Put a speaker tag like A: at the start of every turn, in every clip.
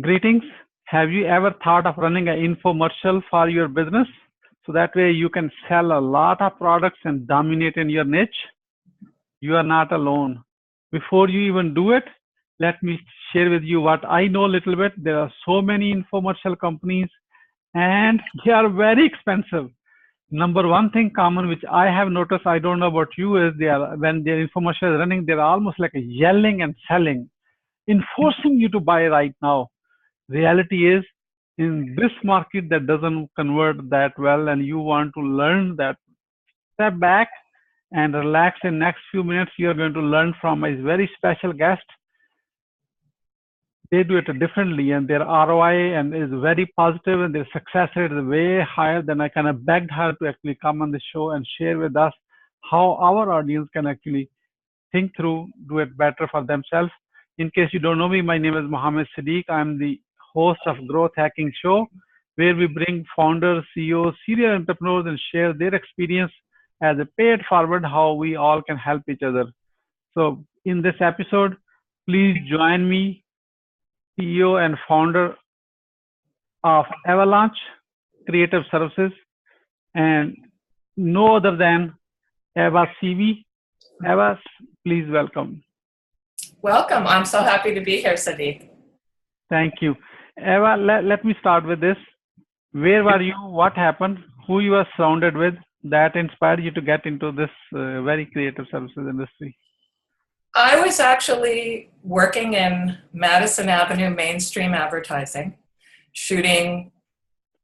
A: Greetings. Have you ever thought of running an infomercial for your business? So that way you can sell a lot of products and dominate in your niche. You are not alone. Before you even do it, let me share with you what I know a little bit. There are so many infomercial companies and they are very expensive. Number one thing common which I have noticed, I don't know about you, is they are when their infomercial is running, they're almost like a yelling and selling, enforcing you to buy right now. Reality is in this market that doesn't convert that well and you want to learn that, step back and relax. In next few minutes you are going to learn from a very special guest. They do it differently and their ROI and is very positive and their success rate is way higher than. I kind of begged her to actually come on the show and share with us how our audience can actually think through, do it better for themselves. In case you don't know me, my name is Mohammed Siddique. I'm the host of Growth Hacking Show, where we bring founders, CEOs, serial entrepreneurs, and share their experience as a paid forward how we all can help each other. So in this episode, please join me, CEO and founder of Avalanche Creative Services, and no other than Ava Seavey. Ava, please welcome.
B: Welcome. I'm so happy to be here, Siddique.
A: Thank you. Ava, let me start with this. Where were you? What happened? Who you were surrounded with that inspired you to get into this very creative services industry?
B: I was actually working in Madison Avenue mainstream advertising, shooting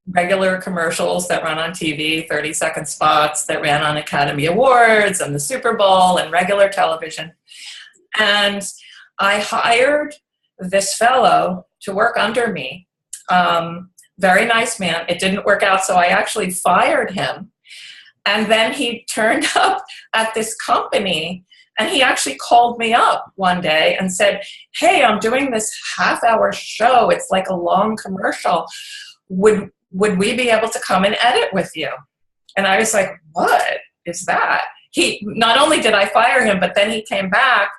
B: regular commercials that run on TV, 30-second spots that ran on Academy Awards and the Super Bowl and regular television. And I hired this fellow to work under me. Very nice man. It didn't work out, so I actually fired him. And then he turned up at this company, and he actually called me up one day and said, "Hey, I'm doing this half-hour show. It's like a long commercial. Would we be able to come and edit with you?" And I was like, "What is that?" He not only did I fire him, but then he came back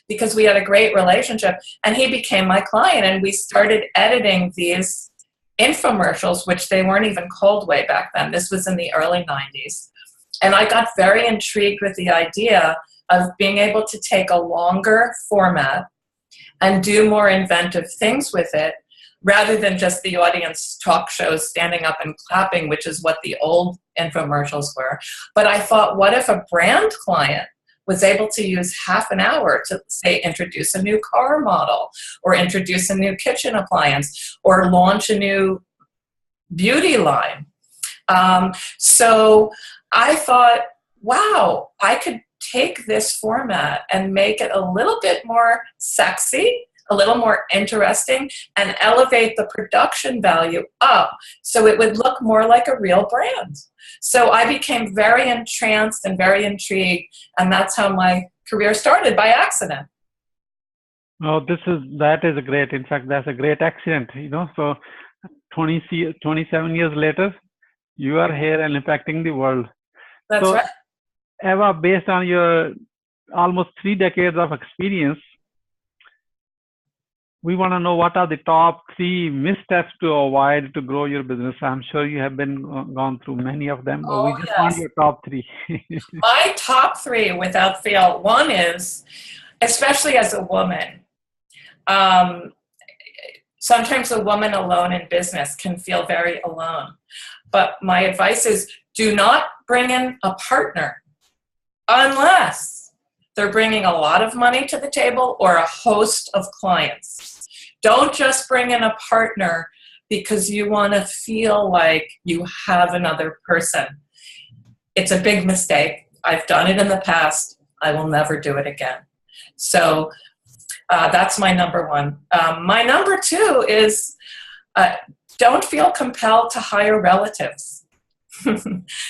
B: because we had a great relationship, and he became my client, and we started editing these infomercials, which they weren't even called way back then. This was in the early 90s. And I got very intrigued with the idea of being able to take a longer format and do more inventive things with it, rather than just the audience talk shows standing up and clapping, which is what the old infomercials were. But I thought, what if a brand client was able to use half an hour to, say, introduce a new car model, or introduce a new kitchen appliance, or launch a new beauty line. So I thought, wow, I could take this format and make it a little bit more sexy, a little more interesting, and elevate the production value up so it would look more like a real brand. So I became very entranced and very intrigued, and that's how my career started, by accident.
A: Oh, that is a great. In fact, that's a great accident. So 27 years later, you are here and impacting the world.
B: That's right.
A: Eva, based on your almost 3 decades of experience, we want to know what are the top 3 missteps to avoid to grow your business. I'm sure you have gone through many of them, but we just want your top 3.
B: My top 3, without fail. One is, especially as a woman, sometimes a woman alone in business can feel very alone. But my advice is, do not bring in a partner unless they're bringing a lot of money to the table or a host of clients. Don't just bring in a partner because you want to feel like you have another person. It's a big mistake. I've done it in the past. I will never do it again. So that's my number 1. My number 2 is don't feel compelled to hire relatives.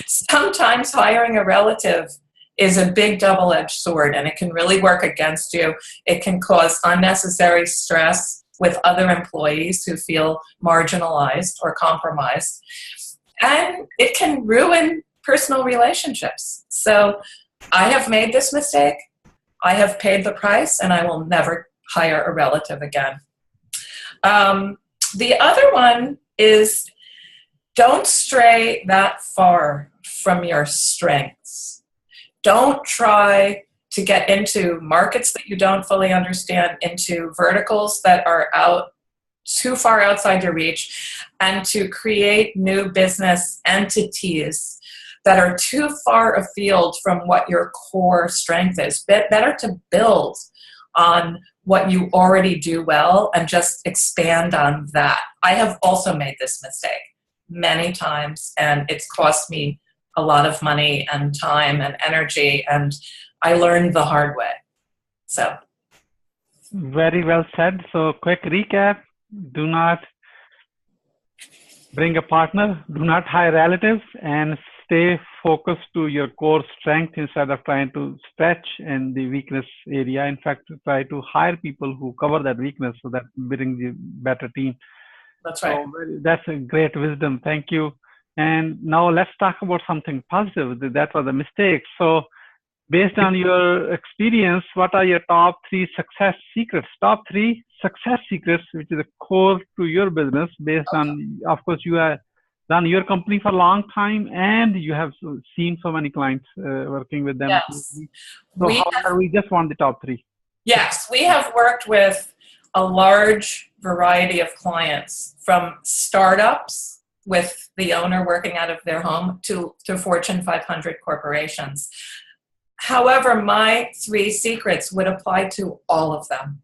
B: Sometimes hiring a relative is a big double-edged sword, and it can really work against you. It can cause unnecessary stress with other employees who feel marginalized or compromised. And it can ruin personal relationships. So I have made this mistake. I have paid the price, and I will never hire a relative again. The other one is don't stray that far from your strengths. Don't try to get into markets that you don't fully understand, into verticals that are too far outside your reach, and to create new business entities that are too far afield from what your core strength is. Better to build on what you already do well and just expand on that. I have also made this mistake many times, and it's cost me a lot of money and time and energy, and I learned the hard way. So.
A: Very well said. So quick recap: do not bring a partner, do not hire relatives, and stay focused to your core strength instead of trying to stretch in the weakness area. In fact, try to hire people who cover that weakness so that brings you better team.
B: That's right.
A: So that's a great wisdom. Thank you. And now let's talk about something positive. That was a mistake. So based on your experience, what are your top 3 success secrets? Top 3 success secrets, which is a core to your business based on, of course, you have done your company for a long time and you have seen so many clients working with them.
B: Yes.
A: So we just want the top 3.
B: Yes, we have worked with a large variety of clients, from startups with the owner working out of their home to Fortune 500 corporations. However, my 3 secrets would apply to all of them.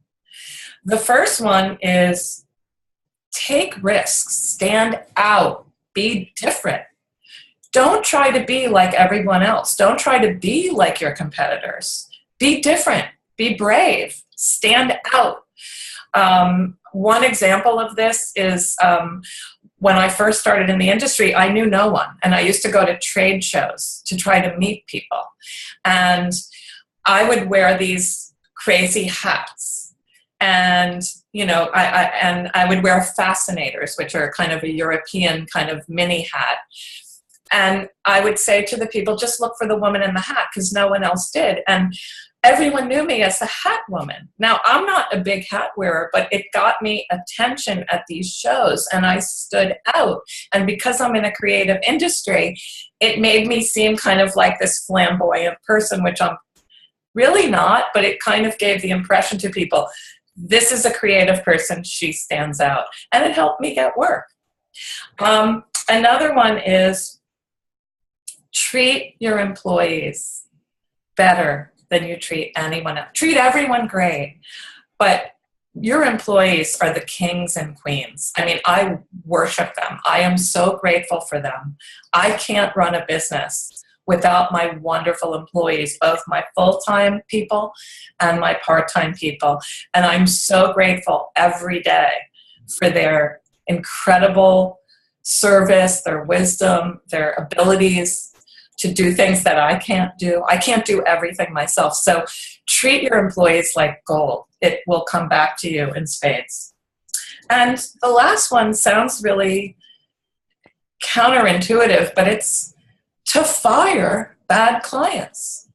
B: The first one is take risks, stand out, be different. Don't try to be like everyone else. Don't try to be like your competitors. Be different, be brave, stand out. One example of this is when I first started in the industry, I knew no one. And I used to go to trade shows to try to meet people. And I would wear these crazy hats. And, you know, I would wear fascinators, which are kind of a European kind of mini hat. And I would say to the people, just look for the woman in the hat, because no one else did. And everyone knew me as the hat woman. Now, I'm not a big hat wearer, but it got me attention at these shows, and I stood out. And because I'm in a creative industry, it made me seem kind of like this flamboyant person, which I'm really not, but it kind of gave the impression to people, this is a creative person, she stands out. And it helped me get work. Another one is treat your employees better than you treat anyone else. Treat everyone great, but your employees are the kings and queens. I mean, I worship them. I am so grateful for them. I can't run a business without my wonderful employees, both my full-time people and my part-time people. And I'm so grateful every day for their incredible service, their wisdom, their abilities to do things that I can't do. I can't do everything myself. So treat your employees like gold. It will come back to you in spades. And the last one sounds really counterintuitive, but it's to fire bad clients.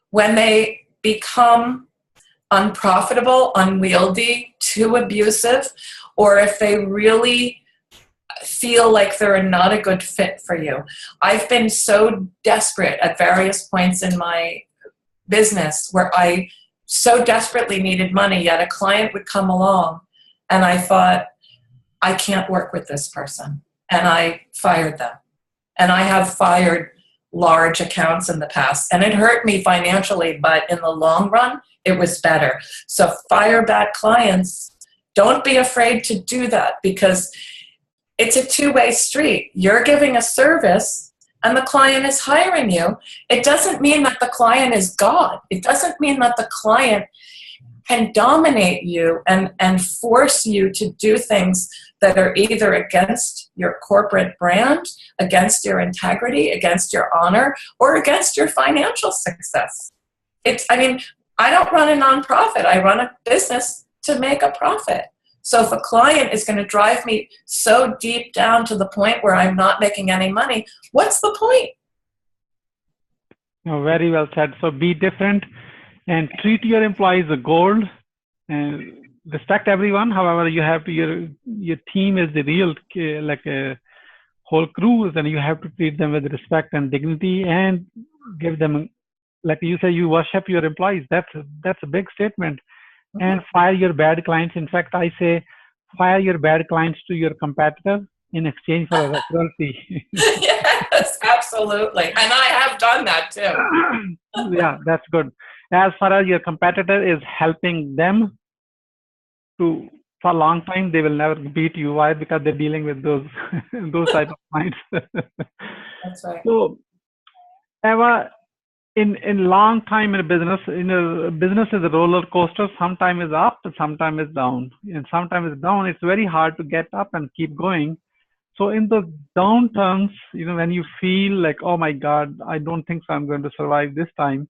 B: When they become unprofitable, unwieldy, too abusive, or if they really feel like they're not a good fit for you. I've been so desperate at various points in my business where I so desperately needed money, yet a client would come along and I thought, I can't work with this person. And I fired them. And I have fired large accounts in the past. And it hurt me financially, but in the long run, it was better. So fire bad clients. Don't be afraid to do that, because it's a two-way street. You're giving a service and the client is hiring you. It doesn't mean that the client is God. It doesn't mean that the client can dominate you and force you to do things that are either against your corporate brand, against your integrity, against your honor, or against your financial success. I don't run a nonprofit. I run a business to make a profit. So if a client is going to drive me so deep down to the point where I'm not making any money, what's the point?
A: Oh, very well said. So be different and treat your employees as gold. And respect everyone. However, you have to, your team is the real, like a whole crew, and you have to treat them with respect and dignity and give them, like you say, you worship your employees. That's a big statement. And fire your bad clients. In fact, I say fire your bad clients to your competitor in exchange for a referral fee.
B: Yes, absolutely. And I have done that too.
A: Yeah, that's good. As far as your competitor is helping them to, for a long time, they will never beat you. Why? Because they're dealing with those those type of clients.
B: That's right.
A: So, Eva, in long time in a business, business is a roller coaster. Sometimes it's up, sometimes it's down, and sometimes it's down. It's very hard to get up and keep going. So in the downturns, when you feel like, oh my God, I don't think so I'm going to survive this time.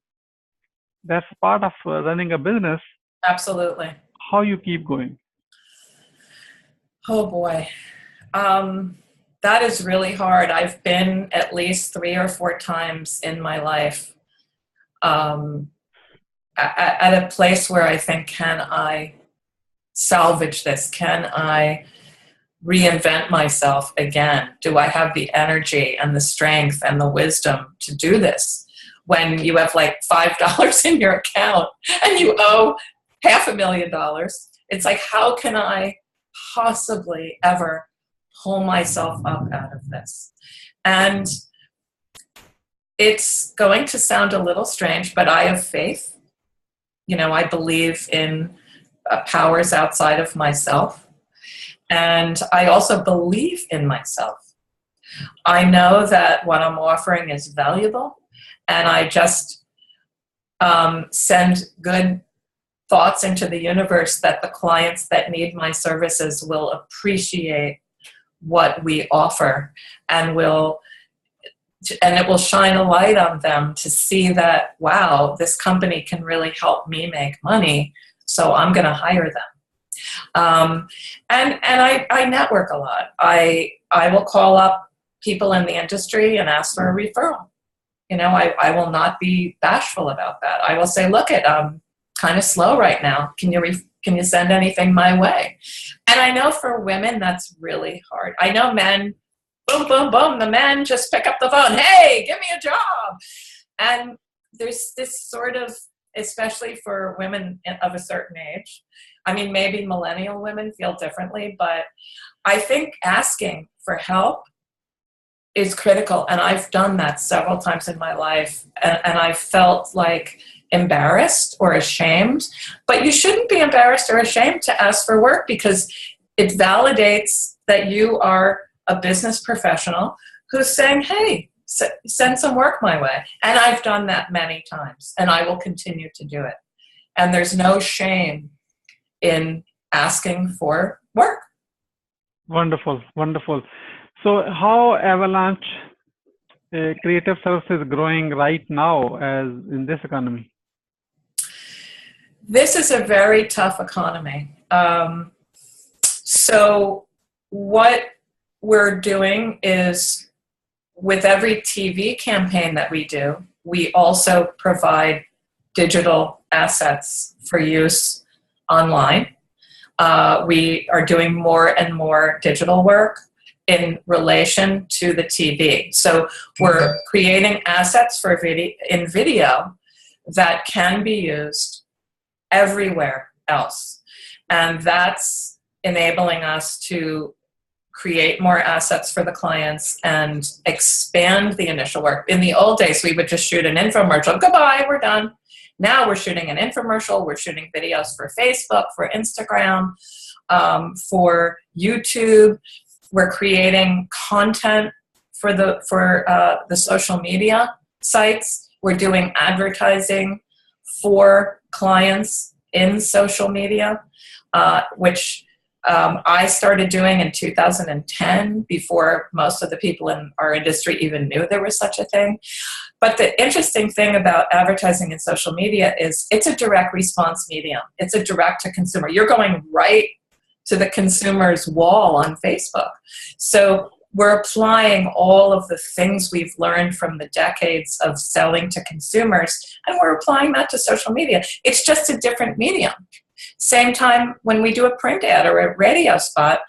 A: That's part of running a business.
B: Absolutely.
A: How you keep going?
B: Oh boy. That is really hard. I've been at least 3 or 4 times in my life at a place where I think, can I salvage this? Can I reinvent myself again? Do I have the energy and the strength and the wisdom to do this when you have like $5 in your account and you owe $500,000? It's like, how can I possibly ever pull myself up out of this? And it's going to sound a little strange, but I have faith. I believe in powers outside of myself. And I also believe in myself. I know that what I'm offering is valuable, and I just send good thoughts into the universe that the clients that need my services will appreciate what we offer, and it will shine a light on them to see that, wow, this company can really help me make money, so I'm going to hire them. And I network a lot. I will call up people in the industry and ask for a referral. I will not be bashful about that. I will say, look, I'm kind of slow right now. Can you send anything my way? And I know for women that's really hard. I know men, boom, boom, boom, the men just pick up the phone. Hey, give me a job. And there's this sort of, especially for women of a certain age, I mean, maybe millennial women feel differently, but I think asking for help is critical. And I've done that several times in my life. And I felt like embarrassed or ashamed. But you shouldn't be embarrassed or ashamed to ask for work, because it validates that you are a business professional who's saying, hey, send some work my way. And I've done that many times, and I will continue to do it. And there's no shame in asking for work.
A: Wonderful, wonderful. So how Avalanche Creative Services is growing right now as in this economy?
B: This is a very tough economy. So what we're doing is, with every TV campaign that we do, we also provide digital assets for use online. We are doing more and more digital work in relation to the TV. So we're creating assets for video that can be used everywhere else. And that's enabling us to create more assets for the clients and expand the initial work. In the old days, we would just shoot an infomercial. Goodbye, we're done. Now we're shooting an infomercial. We're shooting videos for Facebook, for Instagram, for YouTube. We're creating content for the social media sites. We're doing advertising for clients in social media, which I started doing in 2010, before most of the people in our industry even knew there was such a thing. But the interesting thing about advertising in social media is it's a direct response medium. It's a direct to consumer. You're going right to the consumer's wall on Facebook. So we're applying all of the things we've learned from the decades of selling to consumers, and we're applying that to social media. It's just a different medium. Same time when we do a print ad or a radio spot,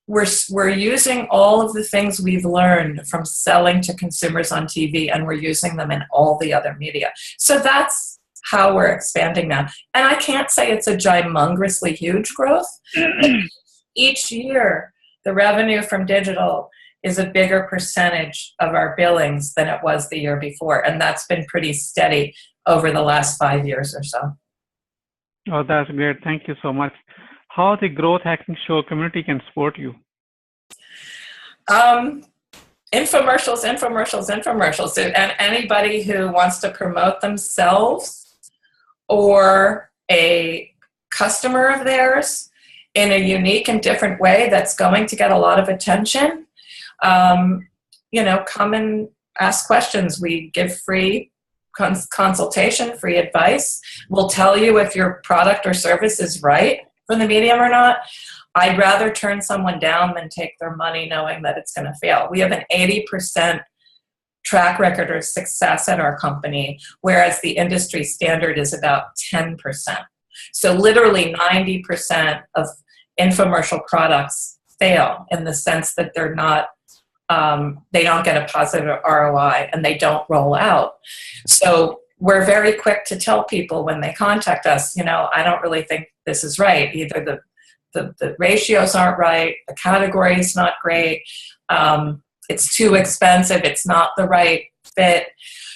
B: we're using all of the things we've learned from selling to consumers on TV, and we're using them in all the other media. So that's how we're expanding now. And I can't say it's a gimongously huge growth. Each year, the revenue from digital is a bigger percentage of our billings than it was the year before. And that's been pretty steady over the last 5 years or so.
A: Oh, that's great. Thank you so much. How the growth hacking show community can support you?
B: Infomercials. And anybody who wants to promote themselves or a customer of theirs in a unique and different way that's going to get a lot of attention, come and ask questions. We give free consultation, free advice. We'll tell you if your product or service is right for the medium or not. I'd rather turn someone down than take their money knowing that it's going to fail. We have an 80% track record of success at our company, whereas the industry standard is about 10%. So literally 90% of infomercial products fail in the sense that they're not, they don't get a positive ROI and they don't roll out. So we're very quick to tell people when they contact us, I don't really think this is right. Either the ratios aren't right, the category is not great, it's too expensive, it's not the right fit.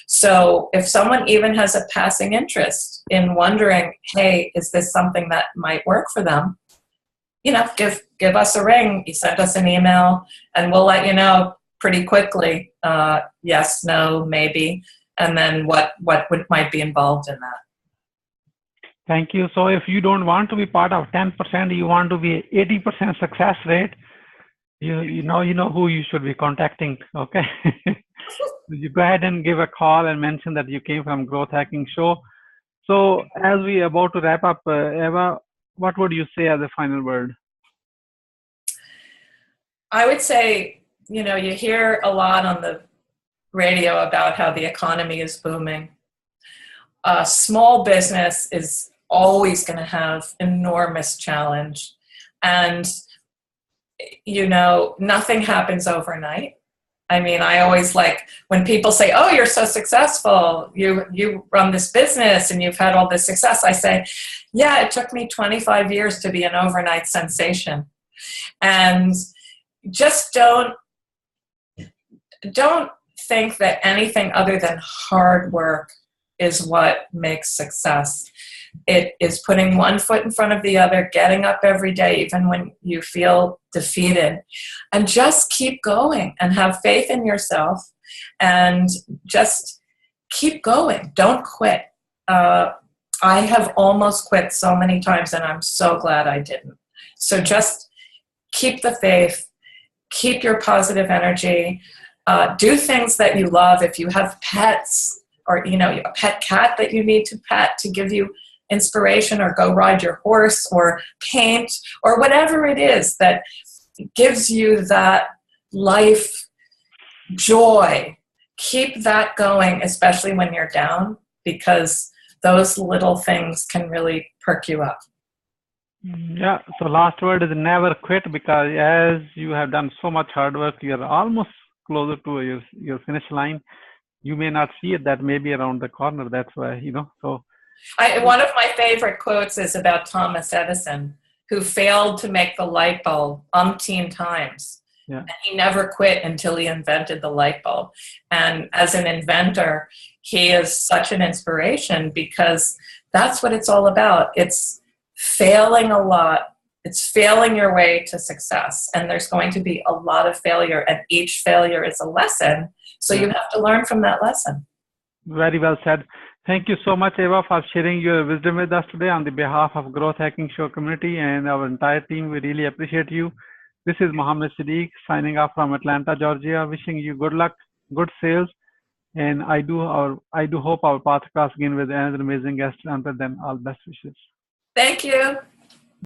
B: So if someone even has a passing interest in wondering, hey, is this something that might work for them? Give us a ring, you send us an email, and we'll let you know pretty quickly, yes, no, maybe, and then what might be involved in that.
A: Thank you. So if you don't want to be part of 10%, you want to be 80% success rate, you know who you should be contacting, okay? You go ahead and give a call and mention that you came from Growth Hacking Show. So as we are about to wrap up, Ava, what would you say as a final word?
B: I would say, you hear a lot on the radio about how the economy is booming. Small business is always going to have enormous challenge. And, nothing happens overnight. I mean, I always like when people say, oh, you're so successful, you run this business and you've had all this success. I say, yeah, it took me 25 years to be an overnight sensation. And just don't think that anything other than hard work is what makes success. It is putting one foot in front of the other, getting up every day, even when you feel defeated, and just keep going and have faith in yourself and just keep going. Don't quit. I have almost quit so many times and I'm so glad I didn't. So just keep the faith, keep your positive energy, do things that you love. If you have pets or, a pet cat that you need to pet to give you inspiration, or go ride your horse or paint or whatever it is that gives you that life joy, keep that going, especially when you're down, because those little things can really perk you up.
A: Yeah, so last word is never quit, because as you have done so much hard work, you're almost closer to your finish line. You may not see it, that may be around the corner. That's why, so.
B: One of my favorite quotes is about Thomas Edison, who failed to make the light bulb umpteen times.
A: Yeah.
B: And he never quit until he invented the light bulb. And as an inventor, he is such an inspiration, because that's what it's all about. It's failing a lot. It's failing your way to success. And there's going to be a lot of failure, and each failure is a lesson. So you have to learn from that lesson.
A: Very well said. Thank you so much, Ava, for sharing your wisdom with us today on the behalf of Growth Hacking Show community and our entire team. We really appreciate you. This is Mohammed Siddique signing off from Atlanta, Georgia, wishing you good luck, good sales, and I do hope our path cross again with another amazing guest. Until then, all best wishes.
B: Thank you.